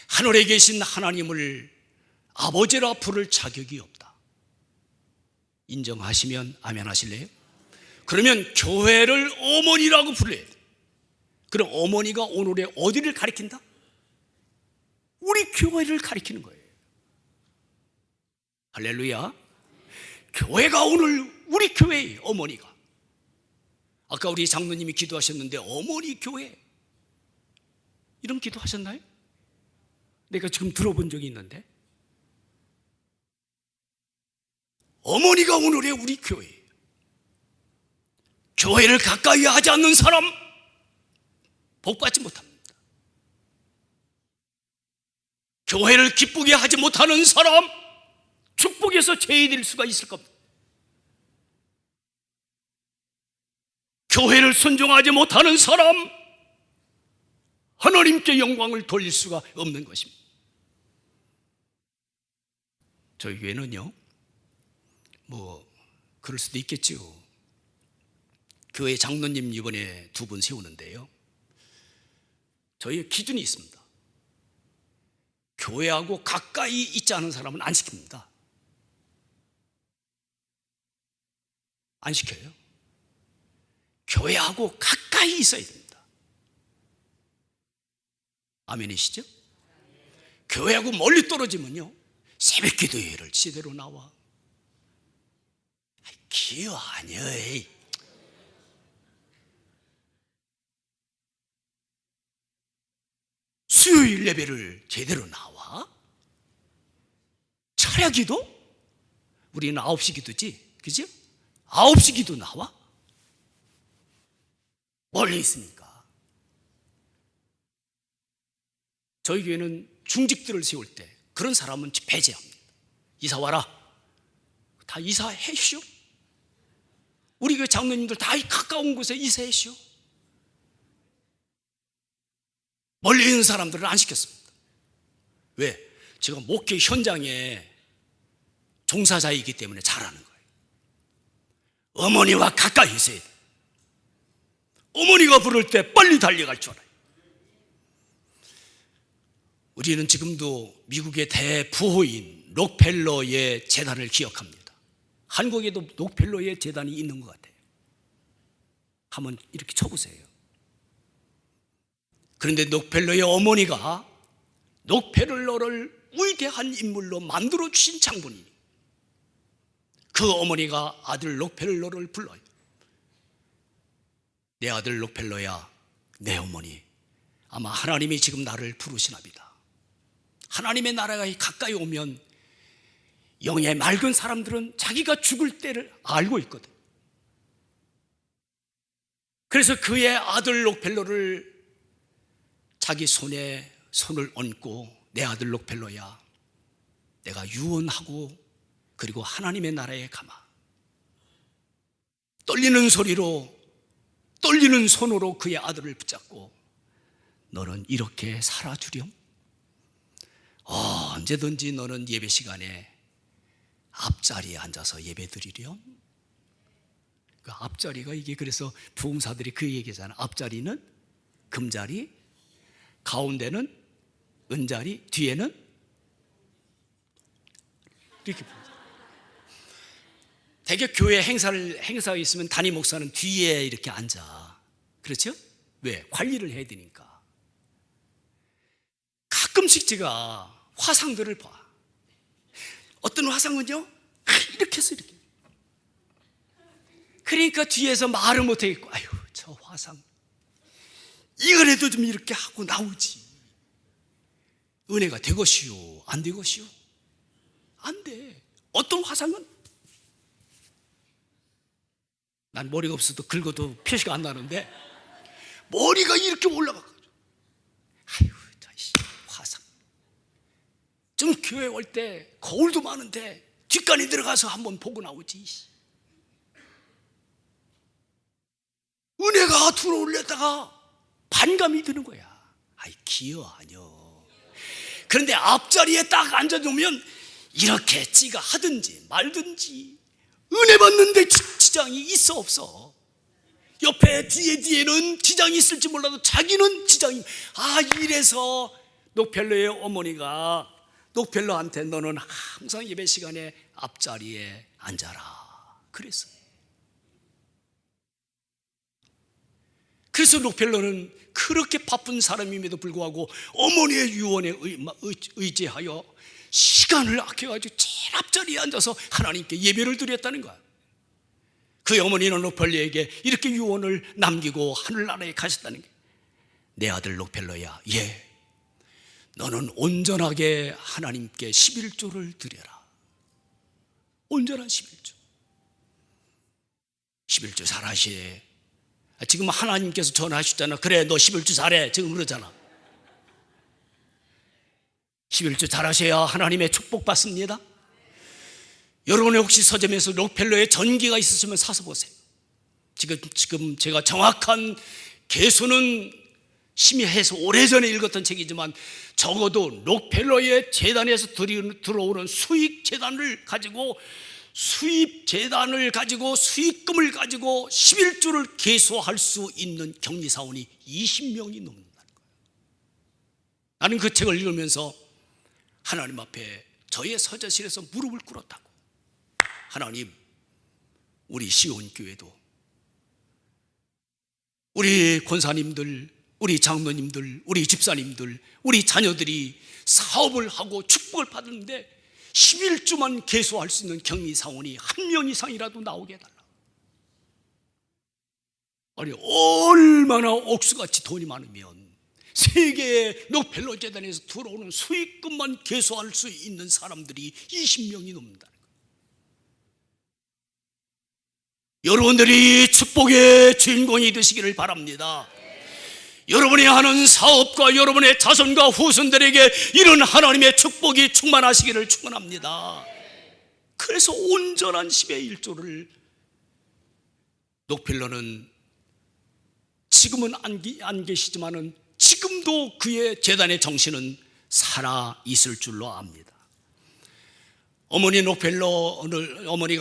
하늘에 계신 하나님을 아버지라 부를 자격이 없다. 인정하시면 아멘 하실래요? 그러면 교회를 어머니라고 불러야 돼. 그럼 어머니가 오늘의 어디를 가리킨다? 우리 교회를 가리키는 거예요. 할렐루야. 교회가 오늘 우리 교회예요. 어머니가. 아까 우리 장로님이 기도하셨는데 어머니 교회, 이런 기도 하셨나요? 내가 지금 들어본 적이 있는데. 어머니가 오늘의 우리 교회예요. 교회를 가까이 하지 않는 사람 복받지 못합니다. 교회를 기쁘게 하지 못하는 사람 축복에서 제외될 수가 있을 겁니다. 교회를 순종하지 못하는 사람 하나님께 영광을 돌릴 수가 없는 것입니다. 저희 교회는요, 그럴 수도 있겠죠. 교회 장로님 이번에 2분 세우는데요, 저희의 기준이 있습니다. 교회하고 가까이 있지 않은 사람은 안 시킵니다. 안 시켜요. 교회하고 가까이 있어야 됩니다. 아멘이시죠? 교회하고 멀리 떨어지면요, 새벽 기도회를 제대로 나와. 기여 아니여. 수요일 예배를 제대로 나와? 철야 기도? 우리는 9시 기도지, 그죠? 9시 기도 나와? 멀리 있으니까. 저희 교회는 중직들을 세울 때 그런 사람은 배제합니다. 이사 와라. 다 이사해 주시오. 우리 교회 장로님들 다 가까운 곳에 이사해 주시오. 멀리 있는 사람들은 안 시켰습니다. 왜? 제가 목회 현장에 종사자이기 때문에 잘하는 거예요. 어머니와 가까이 있어야 돼. 어머니가 부를 때 빨리 달려갈 줄 알아요. 우리는 지금도 미국의 대부호인 록펠러의 재단을 기억합니다. 한국에도 록펠러의 재단이 있는 것 같아요. 한번 이렇게 쳐보세요. 그런데 록펠러의 어머니가 록펠러를 위대한 인물로 만들어주신 장본인이, 그 어머니가 아들 록펠러를 불러요. 내 아들 록펠러야, 내 어머니, 아마 하나님이 지금 나를 부르시나보다. 하나님의 나라가 가까이 오면 영의 맑은 사람들은 자기가 죽을 때를 알고 있거든. 그래서 그의 아들 록펠러를 자기 손에 손을 얹고, 내 아들 록펠러야, 내가 유언하고 그리고 하나님의 나라에 가마. 떨리는 소리로 떨리는 손으로 그의 아들을 붙잡고 너는 이렇게 살아주렴. 언제든지 너는 예배 시간에 앞자리에 앉아서 예배 드리렴. 그 앞자리가 이게 그래서 부흥사들이 그 얘기잖아. 앞자리는 금자리, 가운데는 은자리, 뒤에는 이렇게. 대개 교회 행사가 있으면 담임 목사는 뒤에 이렇게 앉아. 그렇죠? 왜? 관리를 해야 되니까. 가끔씩 제가 화상들을 봐. 어떤 화상은요, 이렇게 해서 이렇게. 그러니까 뒤에서 말을 못하겠고, 아유, 저 화상. 이거라도 좀 이렇게 하고 나오지. 은혜가 되것이요, 안 되것이요? 안 돼. 어떤 화상은 난 머리가 없어도 긁어도 표시가 안 나는데 머리가 이렇게 올라가고, 아유, 화상. 좀 교회 올 때 거울도 많은데 뒷간에 들어가서 한번 보고 나오지. 은혜가 들어올렸다가 반감이 드는 거야. 아이, 기여 아니여. 그런데 앞자리에 딱 앉아놓으면 이렇게 지가 하든지 말든지 은혜 받는데 지장이 있어 없어. 옆에 뒤에는 지장이 있을지 몰라도 자기는 지장이. 이래서 녹펠로의 어머니가 녹펠로한테 너는 항상 예배 시간에 앞자리에 앉아라 그랬어요. 그래서 녹펠로는 그렇게 바쁜 사람임에도 불구하고 어머니의 유언에 의지하여 시간을 아껴가지고 제일 앞자리에 앉아서 하나님께 예배를 드렸다는 거야. 그 어머니는 녹펠로에게 이렇게 유언을 남기고 하늘나라에 가셨다는 거야. 내 아들 녹펠로야, 너는 온전하게 하나님께 11조를 드려라. 온전한 11조. 11조 잘하시네. 지금 하나님께서 전화하셨잖아. 그래, 너 11조 잘해. 지금 그러잖아. 11조 잘하셔야 하나님의 축복 받습니다. 여러분의 혹시 서점에서 녹펠로의 전기가 있으시면 사서 보세요. 지금 제가 정확한 개수는 심의해서 오래전에 읽었던 책이지만 적어도 녹펠로의 재단에서 들어오는 수익재단을 가지고 수입금을 가지고 11조를 개수할 수 있는 격리사원이 20명이 넘는다는 거예요. 나는 그 책을 읽으면서 하나님 앞에 저의 서재실에서 무릎을 꿇었다고. 하나님, 우리 시온교회도 우리 권사님들, 우리 장로님들, 우리 집사님들, 우리 자녀들이 사업을 하고 축복을 받는데 11조만 개수할 수 있는 격리사원이 한 명 이상이라도 나오게 해달라. 아니, 얼마나 옥수같이 돈이 많으면 세계의 녹펠로 재단에서 들어오는 수익금만 개수할 수 있는 사람들이 20명이 넘는다는 거예요. 여러분들이 축복의 주인공이 되시기를 바랍니다. 여러분이 하는 사업과 여러분의 자손과 후손들에게 이런 하나님의 축복이 충만하시기를 축원합니다. 그래서 온전한 10의 1조를 녹펠로는 지금은 안 계시지만은 지금도 그의 재단의 정신은 살아 있을 줄로 압니다. 어머니가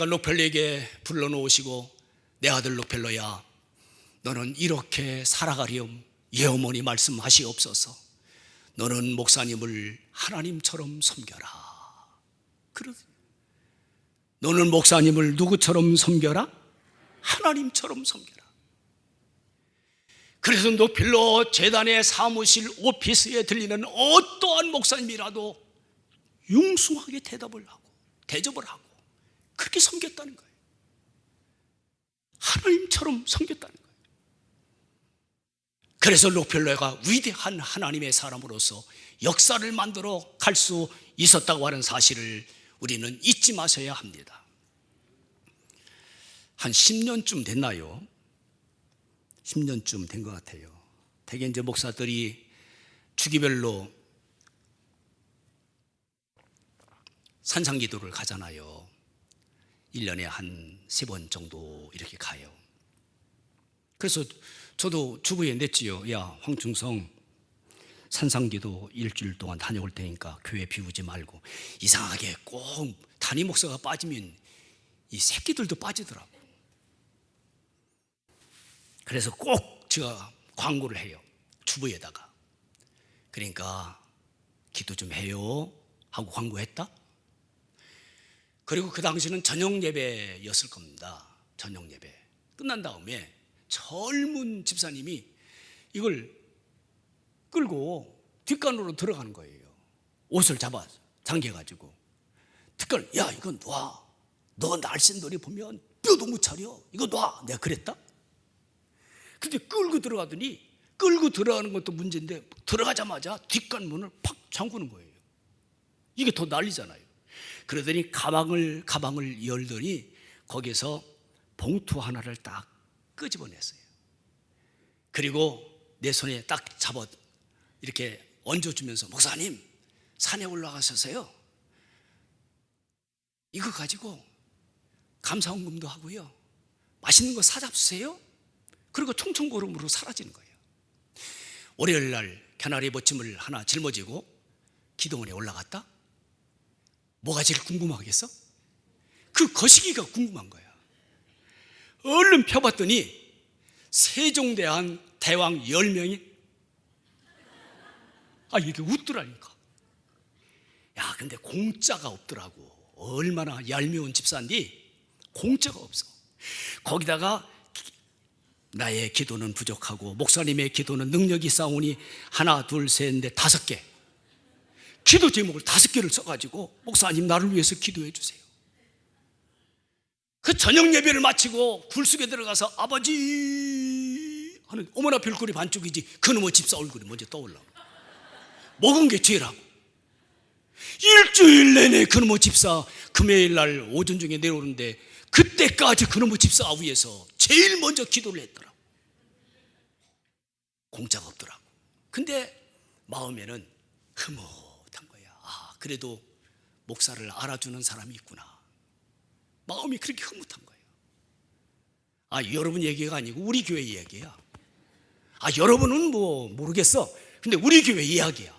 녹펠로에게 불러놓으시고 내 아들 녹펠로야, 너는 이렇게 살아가렴. 어머니 말씀하시옵소서. 너는 목사님을 하나님처럼 섬겨라. 너는 목사님을 누구처럼 섬겨라? 하나님처럼 섬겨라. 그래서 녹펠로 재단의 사무실 오피스에 들리는 어떠한 목사님이라도 융숭하게 대접을 하고 그렇게 섬겼다는 거예요. 하나님처럼 섬겼다는 거예요. 그래서 녹펠로가 위대한 하나님의 사람으로서 역사를 만들어 갈 수 있었다고 하는 사실을 우리는 잊지 마셔야 합니다. 한 10년쯤 됐나요? 10년쯤 된 것 같아요. 대개 이제 목사들이 주기별로 산상기도를 가잖아요. 1년에 한 3번 정도 이렇게 가요. 그래서 저도 주부에 냈지요. 야, 황충성, 산상기도 일주일 동안 다녀올 테니까 교회 비우지 말고. 이상하게 꼭 담임 목사가 빠지면 이 새끼들도 빠지더라고. 그래서 꼭 제가 광고를 해요. 주부에다가. 그러니까 기도 좀 해요 하고 광고했다. 그리고 그 당시는 저녁 예배였을 겁니다. 저녁 예배 끝난 다음에 젊은 집사님이 이걸 끌고 뒷간으로 들어가는 거예요. 옷을 잡아 당겨가지고 뒷간, 야 이건 놔. 너 날쌘돌이 보면 뼈도 못 차려. 이거 놔. 내가 그랬다. 근데 끌고 들어가더니, 끌고 들어가는 것도 문제인데 들어가자마자 뒷간 문을 팍 잠그는 거예요. 이게 더 난리잖아요. 그러더니 가방을 열더니 거기서 봉투 하나를 딱 끄집어냈어요. 그리고 내 손에 딱 잡아 이렇게 얹어주면서, 목사님 산에 올라가셔서요 이거 가지고 감사헌금도 하고요 맛있는 거 사잡수세요. 그리고 총총걸음으로 사라지는 거예요. 월요일 날 개나리 버침을 하나 짊어지고 기도원에 올라갔다. 뭐가 제일 궁금하겠어? 그 거시기가 궁금한 거야. 얼른 펴봤더니 세종대왕 대왕 10명이 이게 웃더라니까. 야, 근데 공짜가 없더라고. 얼마나 얄미운 집사인데 공짜가 없어. 거기다가 나의 기도는 부족하고 목사님의 기도는 능력이 싸우니 하나 둘 셋 넷 5개 기도 제목을 5개를 써가지고 목사님 나를 위해서 기도해 주세요. 그 저녁 예배를 마치고 굴속에 들어가서 아버지 하는 어머나 별꼴이 반쪽이지 그놈의 집사 얼굴이 먼저 떠올라. 먹은 게 죄라고. 일주일 내내 그놈의 집사 금요일 날 오전 중에 내려오는데 그때까지 그놈의 집사 위에서 제일 먼저 기도를 했더라고. 공짜가 없더라고. 근데 마음에는 흐뭇한 거야. 그래도 목사를 알아주는 사람이 있구나. 마음이 그렇게 흐뭇한 거예요. 여러분 얘기가 아니고 우리 교회 이야기야. 여러분은 뭐 모르겠어. 근데 우리 교회 이야기야.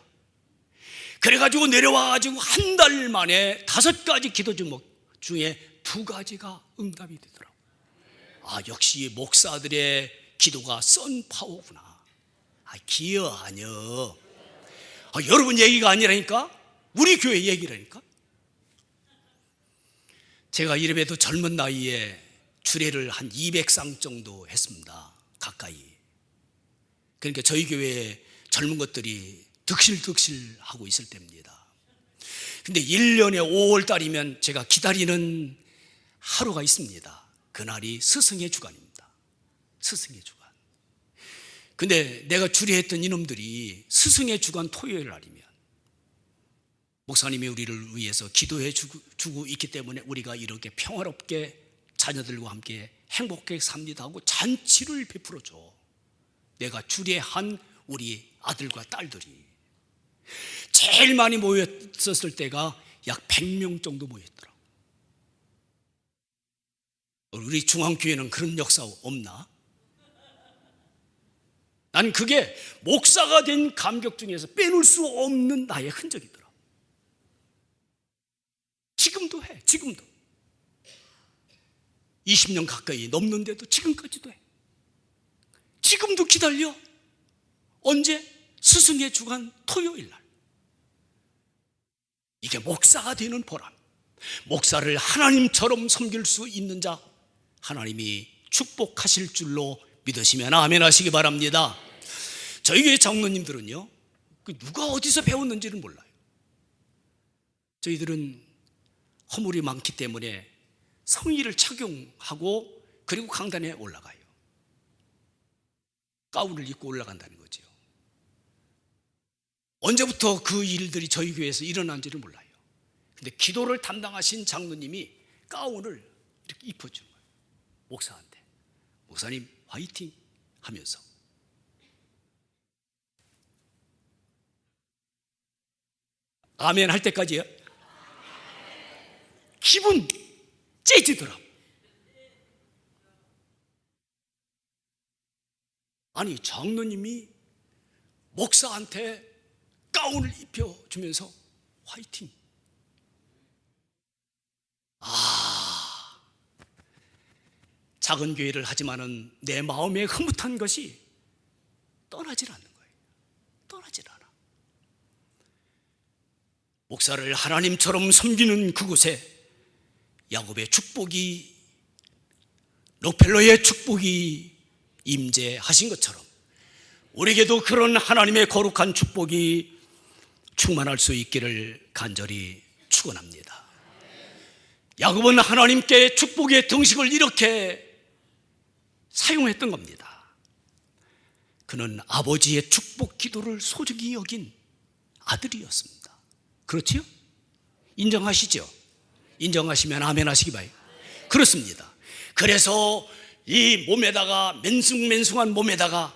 그래가지고 내려와가지고 한 달 만에 5가지 기도 제목 중에 2가지가 응답이 되더라고. 역시 목사들의 기도가 썬 파워구나. 기여 아니여. 여러분 얘기가 아니라니까. 우리 교회 얘기라니까. 제가 이래봬도 젊은 나이에 주례를 한 200상 정도 했습니다. 가까이. 그러니까 저희 교회에 젊은 것들이 득실득실 하고 있을 때입니다. 근데 1년에 5월 달이면 제가 기다리는 하루가 있습니다. 그날이 스승의 주간입니다. 스승의 주간. 근데 내가 주례했던 이놈들이 스승의 주간 토요일 날이면 목사님이 우리를 위해서 기도해 주고 있기 때문에 우리가 이렇게 평화롭게 자녀들과 함께 행복하게 삽니다 하고 잔치를 베풀어 줘. 내가 주례한 우리 아들과 딸들이 제일 많이 모였었을 때가 약 100명 정도 모였더라고. 우리 중앙교회는 그런 역사 없나? 난 그게 목사가 된 감격 중에서 빼놓을 수 없는 나의 흔적이더라. 지금도 해. 지금도 20년 가까이 넘는데도 지금까지도 해. 지금도 기다려. 언제? 스승의 주간 토요일 날. 이게 목사가 되는 보람. 목사를 하나님처럼 섬길 수 있는 자 하나님이 축복하실 줄로 믿으시면 아멘 하시기 바랍니다. 저희 교회 장로님들은요, 누가 어디서 배웠는지는 몰라요. 저희들은 허물이 많기 때문에 성의를 착용하고 그리고 강단에 올라가요. 가운을 입고 올라간다는 거죠. 언제부터 그 일들이 저희 교회에서 일어난지를 몰라요. 근데 기도를 담당하신 장로님이 가운을 이렇게 입혀준 거예요. 목사한테. 목사님 화이팅 하면서. 아멘 할 때까지요. 기분 째지더라. 아니, 장로님이 목사한테 가운을 입혀주면서 화이팅. 작은 교회를 하지만은 내 마음에 흐뭇한 것이 떠나질 않는 거예요. 떠나질 않아. 목사를 하나님처럼 섬기는 그곳에 야곱의 축복이, 록펠러의 축복이 임재하신 것처럼 우리에게도 그런 하나님의 거룩한 축복이 충만할 수 있기를 간절히 축원합니다. 야곱은 하나님께 축복의 등식을 이렇게 사용했던 겁니다. 그는 아버지의 축복 기도를 소중히 여긴 아들이었습니다. 그렇지요? 인정하시죠? 인정하시면 아멘 하시기 바랍니다. 그렇습니다. 그래서 이 몸에다가, 맨숭맨숭한 몸에다가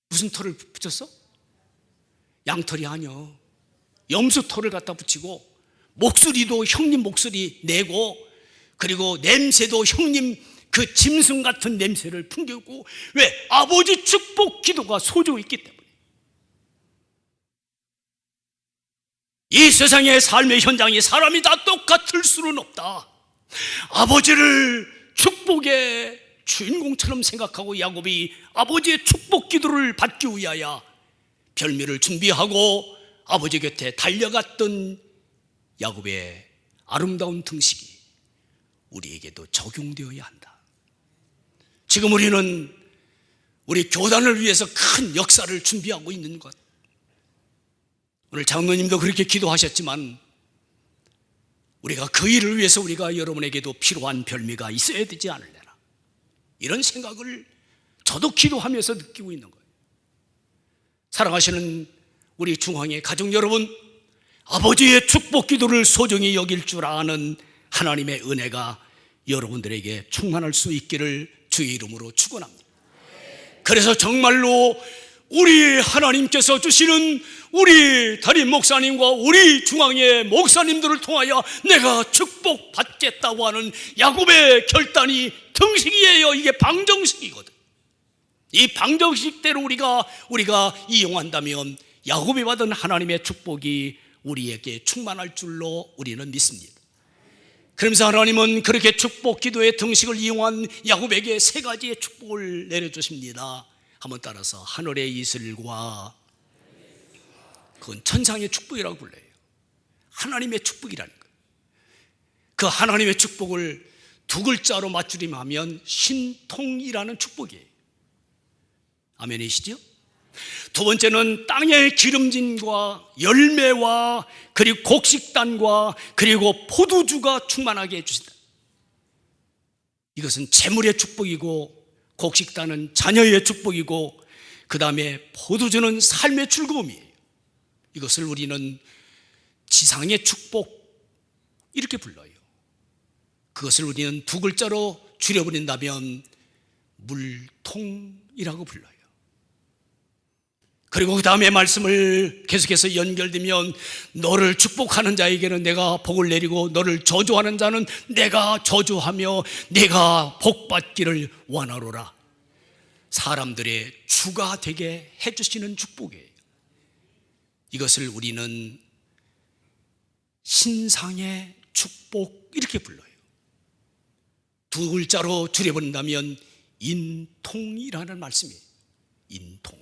무슨 털을 붙였어? 양털이 아니요, 염소털을 갖다 붙이고, 목소리도 형님 목소리 내고, 그리고 냄새도 형님 그 짐승 같은 냄새를 풍기고. 왜? 아버지 축복 기도가 소중했기 때문에. 이 세상의 삶의 현장이 사람이 다 똑같을 수는 없다. 아버지를 축복의 주인공처럼 생각하고 야곱이 아버지의 축복 기도를 받기 위하여 별미를 준비하고 아버지 곁에 달려갔던 야곱의 아름다운 등식이 우리에게도 적용되어야 한다. 지금 우리는 우리 교단을 위해서 큰 역사를 준비하고 있는 것, 오늘 장로님도 그렇게 기도하셨지만 우리가 그 일을 위해서 우리가 여러분에게도 필요한 별미가 있어야 되지 않을래나, 이런 생각을 저도 기도하면서 느끼고 있는 거예요. 사랑하시는 우리 중앙의 가족 여러분, 아버지의 축복 기도를 소중히 여길 줄 아는 하나님의 은혜가 여러분들에게 충만할 수 있기를 주의 이름으로 축원합니다. 그래서 정말로 우리 하나님께서 주시는 우리 담임 목사님과 우리 중앙의 목사님들을 통하여 내가 축복받겠다고 하는 야곱의 결단이 등식이에요. 이게 방정식이거든. 이 방정식대로 우리가 이용한다면 야곱이 받은 하나님의 축복이 우리에게 충만할 줄로 우리는 믿습니다. 그러면서 하나님은 그렇게 축복 기도의 등식을 이용한 야곱에게 세 가지의 축복을 내려주십니다. 한번 따라서 하늘의 이슬과, 그건 천상의 축복이라고 불러요. 하나님의 축복이라는 거예요. 그 하나님의 축복을 두 글자로 맞추림하면 신통이라는 축복이에요. 아멘이시죠? 두 번째는 땅의 기름짐과 열매와 그리고 곡식단과 그리고 포도주가 충만하게 해주신다. 이것은 재물의 축복이고, 곡식단은 자녀의 축복이고, 그 다음에 포도주는 삶의 즐거움이에요. 이것을 우리는 지상의 축복 이렇게 불러요. 그것을 우리는 두 글자로 줄여버린다면 물통이라고 불러요. 그리고 그 다음에 말씀을 계속해서 연결되면 너를 축복하는 자에게는 내가 복을 내리고 너를 저주하는 자는 내가 저주하며 내가 복받기를 원하노라. 사람들의 주가 되게 해주시는 축복이에요. 이것을 우리는 신상의 축복 이렇게 불러요. 두 글자로 줄여본다면 인통이라는 말씀이에요. 인통.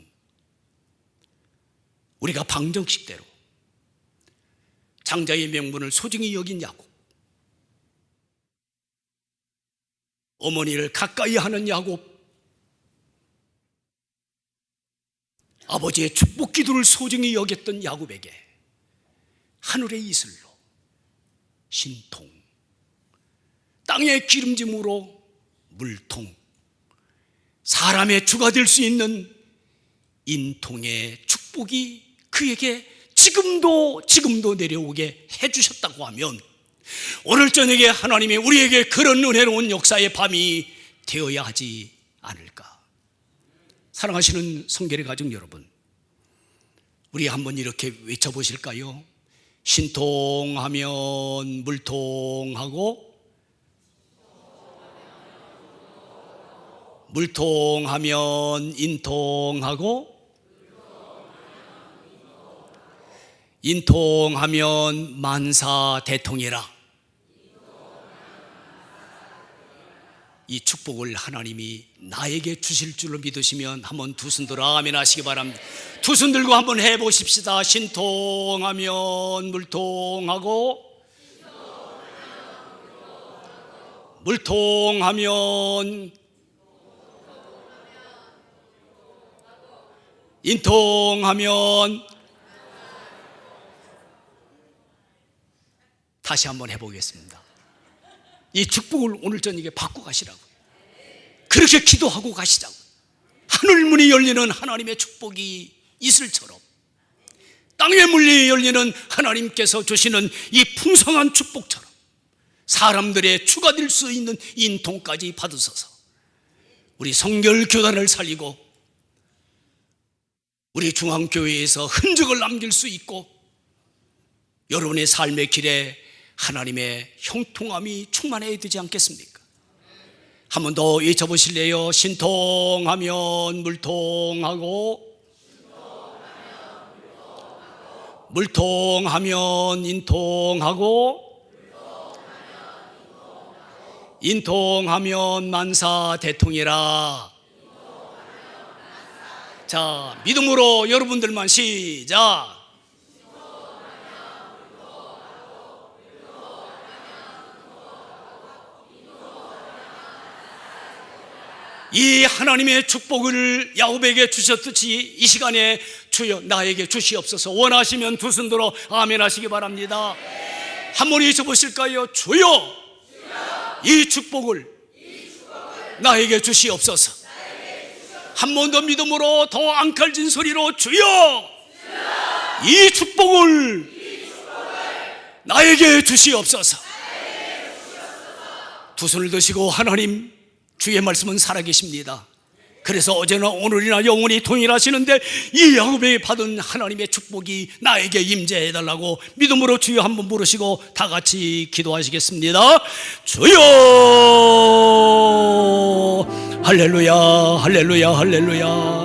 우리가 방정식대로 장자의 명분을 소중히 여긴 야곱, 어머니를 가까이 하는 야곱, 아버지의 축복 기도를 소중히 여겼던 야곱에게 하늘의 이슬로 신통, 땅의 기름짐으로 물통, 사람의 주가 될 수 있는 인통의 축복이 그에게 지금도 내려오게 해주셨다고 하면 오늘 저녁에 하나님이 우리에게 그런 은혜로운 역사의 밤이 되어야 하지 않을까. 사랑하시는 성결의 가족 여러분, 우리 한번 이렇게 외쳐보실까요? 신통하면 물통하고, 물통하면 인통하고, 인통하면 만사대통이라. 이 축복을 하나님이 나에게 주실 줄로 믿으시면 한번 두 손 들어 아멘 하시기 바랍니다. 두 손 들고 한번 해보십시다. 신통하면 물통하고, 물통하면 인통하면. 다시 한번 해보겠습니다. 이 축복을 오늘 저녁에 받고 가시라고, 그렇게 기도하고 가시자고. 하늘문이 열리는 하나님의 축복이 이슬처럼, 땅의 문이 열리는 하나님께서 주시는 이 풍성한 축복처럼 사람들의 주가 될 수 있는 인통까지 받으소서. 우리 성결교단을 살리고 우리 중앙교회에서 흔적을 남길 수 있고, 여러분의 삶의 길에 하나님의 형통함이 충만해야 되지 않겠습니까? 한 번 더 외쳐보실래요? 신통하면 물통하고, 물통하면 인통하고, 인통하면 만사대통이라. 자, 믿음으로 여러분들만 시작. 이 하나님의 축복을 야곱에게 주셨듯이 이 시간에 주여 나에게 주시옵소서. 원하시면 두 손 들어 아멘 하시기 바랍니다. 한번 외쳐보실까요? 주여, 이 축복을 나에게 주시옵소서. 한 번 더 믿음으로 더 앙칼진 소리로 주여, 이 축복을 나에게 주시옵소서. 두 손을 드시고, 하나님, 주의 말씀은 살아계십니다. 그래서 어제나 오늘이나 영원히 동일하시는데 이 야곱에게 받은 하나님의 축복이 나에게 임재해달라고 믿음으로 주여 한번 부르시고 다 같이 기도하시겠습니다. 주여, 할렐루야, 할렐루야, 할렐루야.